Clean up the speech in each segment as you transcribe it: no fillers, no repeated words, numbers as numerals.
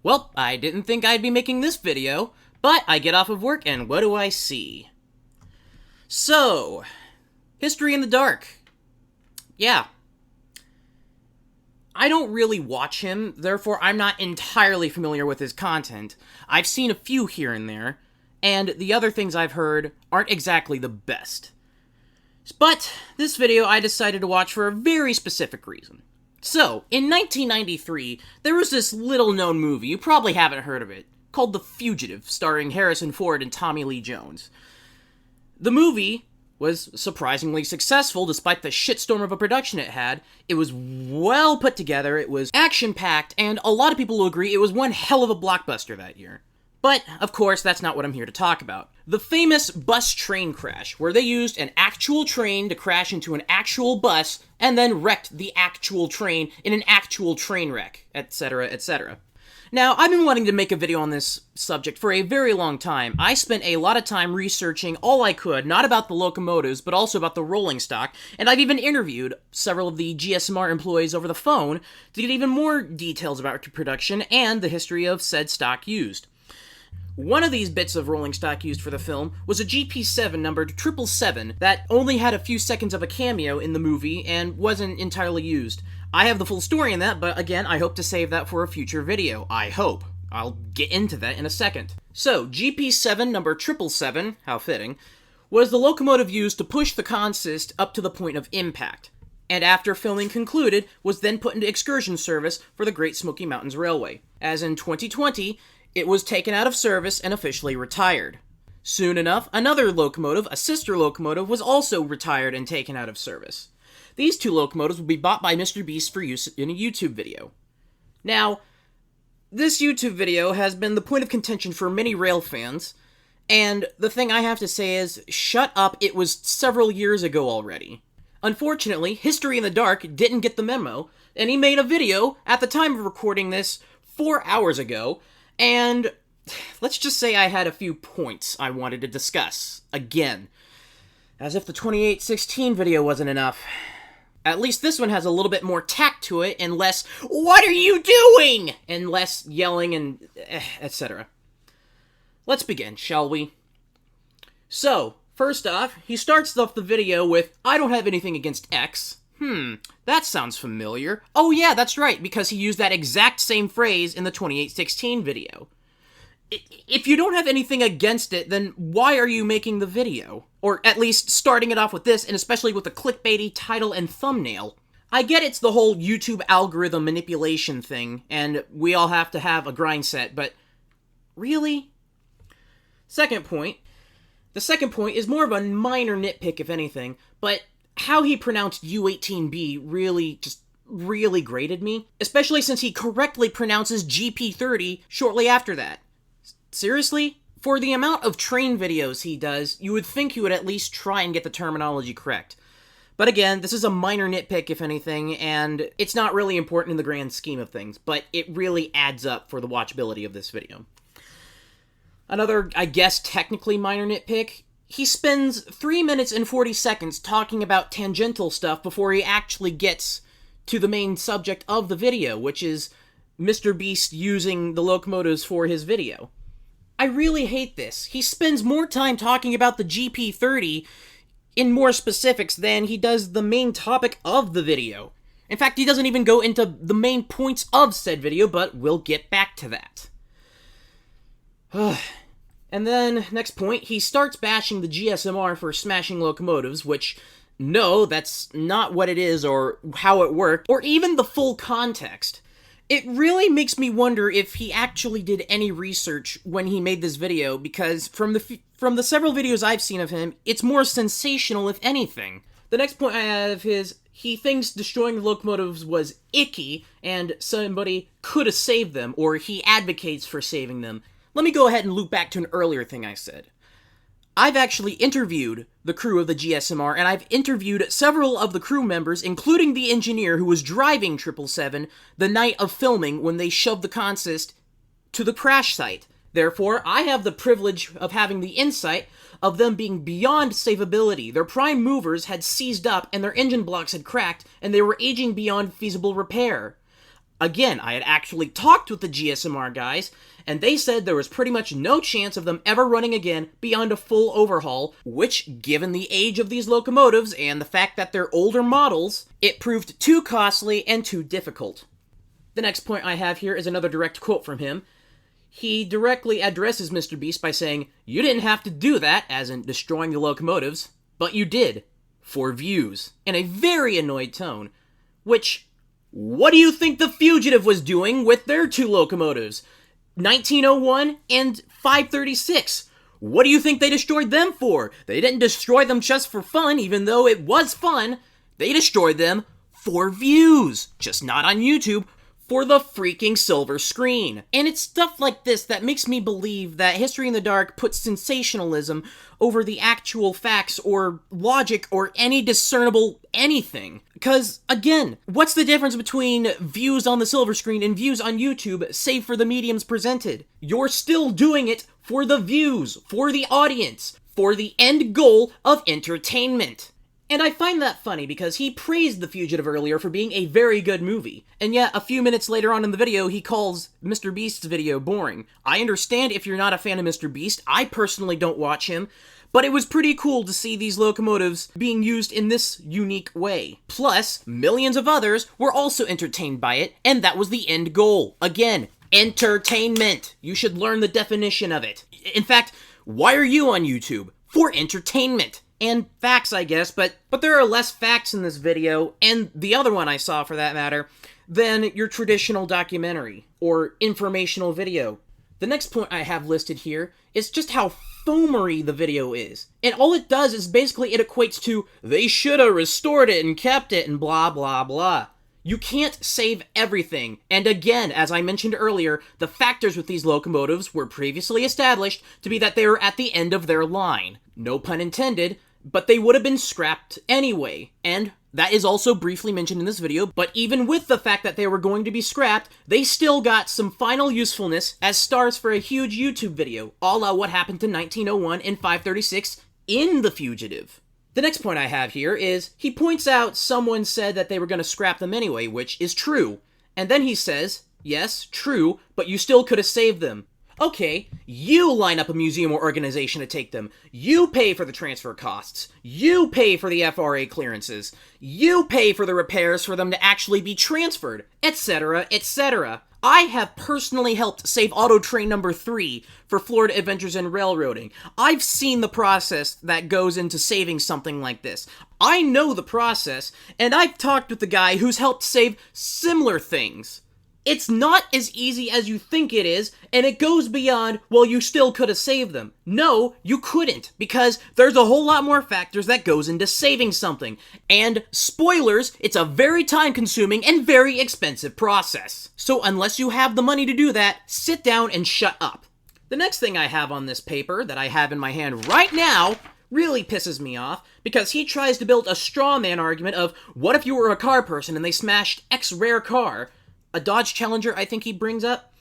Well, I didn't think I'd be making this video, but I get off of work and what do I see? So, History in the Dark. Yeah. I don't really watch him, therefore I'm not entirely familiar with his content. I've seen a few here and there, and the other things I've heard aren't exactly the best. But this video I decided to watch for a very specific reason. So, in 1993, there was this little-known movie, you probably haven't heard of it, called The Fugitive, starring Harrison Ford and Tommy Lee Jones. The movie was surprisingly successful despite the shitstorm of a production it had. It was well put together, it was action-packed, and a lot of people will agree it was one hell of a blockbuster that year. But, of course, that's not what I'm here to talk about. The famous bus train crash, where they used an actual train to crash into an actual bus, and then wrecked the actual train in an actual train wreck, etc., etc. Now, I've been wanting to make a video on this subject for a very long time. I spent a lot of time researching all I could, not about the locomotives, but also about the rolling stock, and I've even interviewed several of the GSMR employees over the phone to get even more details about production and the history of said stock used. One of these bits of rolling stock used for the film was a GP7 numbered 777 that only had a few seconds of a cameo in the movie and wasn't entirely used. I have the full story in that, but again, I hope to save that for a future video. I hope. I'll get into that in a second. So, GP7 number 777, how fitting, was the locomotive used to push the consist up to the point of impact, and after filming concluded, was then put into excursion service for the Great Smoky Mountains Railway. As in 2020, it was taken out of service and officially retired. Soon enough, another locomotive, a sister locomotive, was also retired and taken out of service. These two locomotives will be bought by Mr. Beast for use in a YouTube video. Now, this YouTube video has been the point of contention for many rail fans, and the thing I have to say is, shut up, it was several years ago already. Unfortunately, History in the Dark didn't get the memo, and he made a video at the time of recording this 4 hours ago, and let's just say I had a few points I wanted to discuss. Again. As if the 2816 video wasn't enough. At least this one has a little bit more tact to it, and less, "What are you doing?" and less yelling and etc. Let's begin, shall we? So, first off, he starts off the video with, "I don't have anything against X." That sounds familiar. Oh yeah, that's right, because he used that exact same phrase in the 2816 video. If you don't have anything against it, then why are you making the video? Or at least starting it off with this, and especially with a clickbaity title and thumbnail. I get it's the whole YouTube algorithm manipulation thing, and we all have to have a grind set, but really? Second point. The second point is more of a minor nitpick, if anything, but how he pronounced U18B really grated me, especially since he correctly pronounces GP30 shortly after that. Seriously? For the amount of train videos he does, you would think he would at least try and get the terminology correct. But again, this is a minor nitpick, if anything, and it's not really important in the grand scheme of things, but it really adds up for the watchability of this video. Another, I guess, technically minor nitpick, he spends 3 minutes and 40 seconds talking about tangential stuff before he actually gets to the main subject of the video, which is Mr. Beast using the locomotives for his video. I really hate this. He spends more time talking about the GP30 in more specifics than he does the main topic of the video. In fact, he doesn't even go into the main points of said video, but we'll get back to that. And then, next point, he starts bashing the GSMR for smashing locomotives, which, no, that's not what it is or how it worked, or even the full context. It really makes me wonder if he actually did any research when he made this video, because from the several videos I've seen of him, it's more sensational if anything. The next point I have is, he thinks destroying the locomotives was icky, and somebody could have saved them, or he advocates for saving them. Let me go ahead and loop back to an earlier thing I said. I've actually interviewed the crew of the GSMR, and I've interviewed several of the crew members, including the engineer who was driving 777 the night of filming when they shoved the consist to the crash site. Therefore, I have the privilege of having the insight of them being beyond savability. Their prime movers had seized up, and their engine blocks had cracked, and they were aging beyond feasible repair. Again, I had actually talked with the GSMR guys, and they said there was pretty much no chance of them ever running again beyond a full overhaul, which, given the age of these locomotives and the fact that they're older models, it proved too costly and too difficult. The next point I have here is another direct quote from him. He directly addresses Mr. Beast by saying, "You didn't have to do that," as in destroying the locomotives, "but you did. For views." In a very annoyed tone. Which, what do you think the Fugitive was doing with their two locomotives? 1901 and 536. What do you think they destroyed them for? They didn't destroy them just for fun, even though it was fun. They destroyed them for views. Just not on YouTube. For the freaking silver screen. And it's stuff like this that makes me believe that History in the Dark puts sensationalism over the actual facts or logic or any discernible anything. Because, again, what's the difference between views on the silver screen and views on YouTube, save for the mediums presented? You're still doing it for the views, for the audience, for the end goal of entertainment. And I find that funny because he praised The Fugitive earlier for being a very good movie, and yet a few minutes later on in the video he calls Mr. Beast's video boring. I understand if you're not a fan of Mr. Beast, I personally don't watch him, but it was pretty cool to see these locomotives being used in this unique way. Plus, millions of others were also entertained by it, and that was the end goal. Again, entertainment. You should learn the definition of it. In fact, why are you on YouTube? For entertainment. And facts, I guess, but there are less facts in this video, and the other one I saw for that matter, than your traditional documentary, or informational video. The next point I have listed here is just how foamery the video is. And all it does is basically it equates to, they should have restored it and kept it and blah blah blah. You can't save everything, and again, as I mentioned earlier, the factors with these locomotives were previously established to be that they were at the end of their line. No pun intended, but they would have been scrapped anyway, and that is also briefly mentioned in this video, but even with the fact that they were going to be scrapped, they still got some final usefulness as stars for a huge YouTube video, a la what happened to 1901 and 536 in The Fugitive. The next point I have here is, he points out someone said that they were going to scrap them anyway, which is true, and then he says, yes, true, but you still could have saved them. Okay, you line up a museum or organization to take them. You pay for the transfer costs. You pay for the FRA clearances. You pay for the repairs for them to actually be transferred, etc., etc. I have personally helped save Auto Train number 3 for Florida Adventures in Railroading. I've seen the process that goes into saving something like this. I know the process, and I've talked with the guy who's helped save similar things. It's not as easy as you think it is, and it goes beyond, well, you still could have saved them. No, you couldn't, because there's a whole lot more factors that goes into saving something. And, spoilers, it's a very time-consuming and very expensive process. So unless you have the money to do that, sit down and shut up. The next thing I have on this paper, that I have in my hand right now, really pisses me off, because he tries to build a straw man argument of, what if you were a car person and they smashed X rare car? A Dodge Challenger, I think he brings up.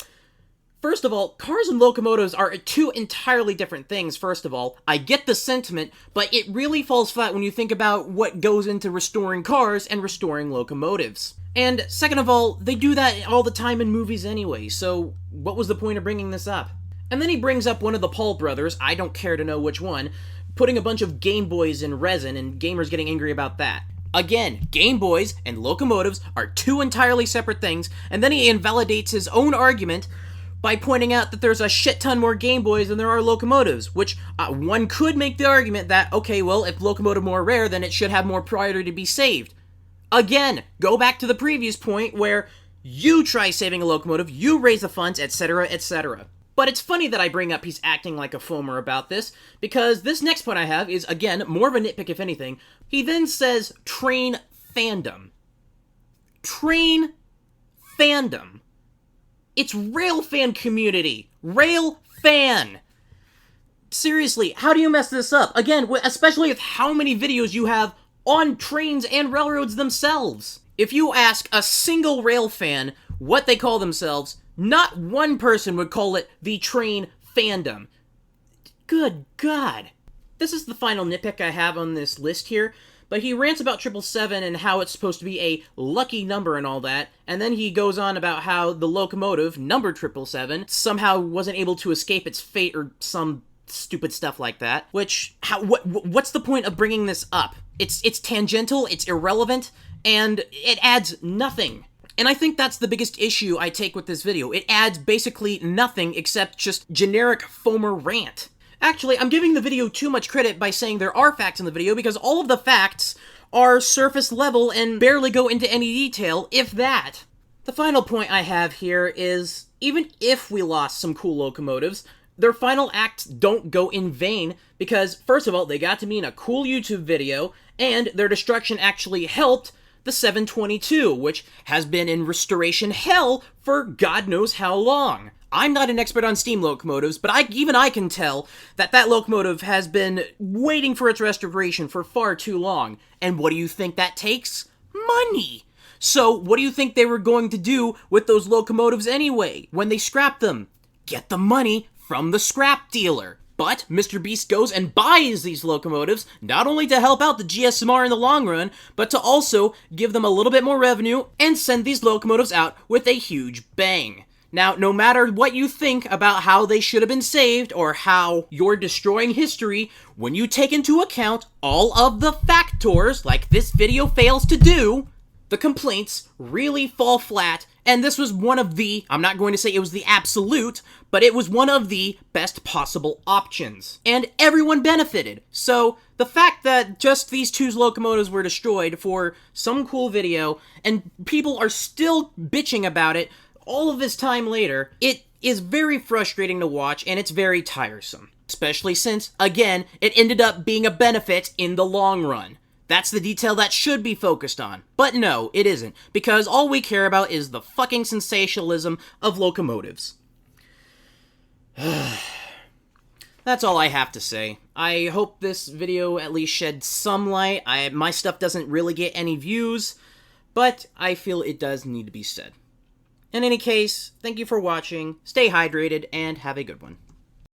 First of all, cars and locomotives are two entirely different things, first of all. I get the sentiment, but it really falls flat when you think about what goes into restoring cars and restoring locomotives. And second of all, they do that all the time in movies anyway, so what was the point of bringing this up? And then he brings up one of the Paul brothers, I don't care to know which one, putting a bunch of Game Boys in resin and gamers getting angry about that. Again, Game Boys and locomotives are two entirely separate things, and then he invalidates his own argument by pointing out that there's a shit ton more Game Boys than there are locomotives, which one could make the argument that, okay, well, if locomotive more rare, then it should have more priority to be saved. Again, go back to the previous point where you try saving a locomotive, you raise the funds, etc., etc. But it's funny that I bring up he's acting like a foamer about this, because this next point I have is, again, more of a nitpick if anything. He then says, train fandom. Train fandom. It's rail fan community. Rail fan. Seriously, how do you mess this up? Again, especially with how many videos you have on trains and railroads themselves. If you ask a single rail fan what they call themselves, not one person would call it the train fandom. Good God. This is the final nitpick I have on this list here, but he rants about 777 and how it's supposed to be a lucky number and all that, and then he goes on about how the locomotive, number 777, somehow wasn't able to escape its fate or some stupid stuff like that, which, what's the point of bringing this up? It's tangential, it's irrelevant, and it adds nothing. And I think that's the biggest issue I take with this video. It adds basically nothing except just generic Fomer rant. Actually, I'm giving the video too much credit by saying there are facts in the video because all of the facts are surface level and barely go into any detail, if that. The final point I have here is, even if we lost some cool locomotives, their final acts don't go in vain because, first of all, they got to be in a cool YouTube video, and their destruction actually helped the 722, which has been in restoration hell for God knows how long. I'm not an expert on steam locomotives, but even I can tell that that locomotive has been waiting for its restoration for far too long. And what do you think that takes? Money! So, what do you think they were going to do with those locomotives anyway, when they scrapped them? Get the money from the scrap dealer. But Mr. Beast goes and buys these locomotives, not only to help out the GSMR in the long run, but to also give them a little bit more revenue and send these locomotives out with a huge bang. Now, no matter what you think about how they should have been saved or how you're destroying history, when you take into account all of the factors, like this video fails to do, the complaints really fall flat, and this was one of the, I'm not going to say it was the absolute, but it was one of the best possible options. And everyone benefited. So, the fact that just these two locomotives were destroyed for some cool video, and people are still bitching about it all of this time later, it is very frustrating to watch, and it's very tiresome. Especially since, again, it ended up being a benefit in the long run. That's the detail that should be focused on. But no, it isn't, because all we care about is the fucking sensationalism of locomotives. That's all I have to say. I hope this video at least shed some light. My stuff doesn't really get any views, but I feel it does need to be said. In any case, thank you for watching, stay hydrated, and have a good one.